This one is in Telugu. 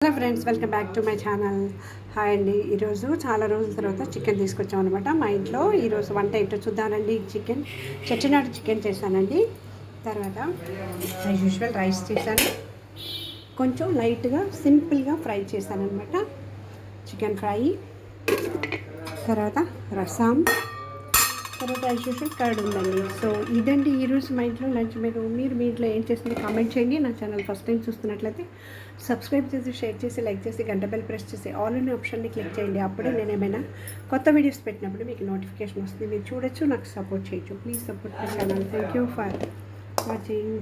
Hello friends, welcome back to my channel. Hi అండి. ఈరోజు చాలా రోజుల తర్వాత చికెన్ తీసుకొచ్చాం అనమాట మా ఇంట్లో. ఈరోజు వంట ఏంటో చూద్దానండి. చికెన్ చెట్టినాడు చికెన్ చేశానండి. తర్వాత యాజ్ యూజువల్ రైస్ చేశాను. కొంచెం లైట్గా సింపుల్గా ఫ్రై చేశాను అనమాట. చికెన్ ఫ్రై, తర్వాత రసం, తర్వాత యాజ్ యూజువల్ కర్డ్ ఉందండి. సో ఇదండి ఈరోజు మా ఇంట్లో లంచ్. మీరు మీ ఇంట్లో ఏం చేస్తుంది కామెంట్ చేయండి. నా ఛానల్ ఫస్ట్ టైం చూస్తున్నట్లయితే సబ్స్క్రైబ్ చేసి, షేర్ చేసి, లైక్ చేసి, గంట బెల్ ప్రెస్ చేసి ఆల్ అనే ఆప్షన్ని క్లిక్ చేయండి. అప్పుడే నేను ఏమైనా కొత్త వీడియోస్ పెట్టినప్పుడు మీకు నోటిఫికేషన్ వస్తుంది. మీరు చూడొచ్చు, నాకు సపోర్ట్ చేయొచ్చు. Please support my channel. Thank you for watching.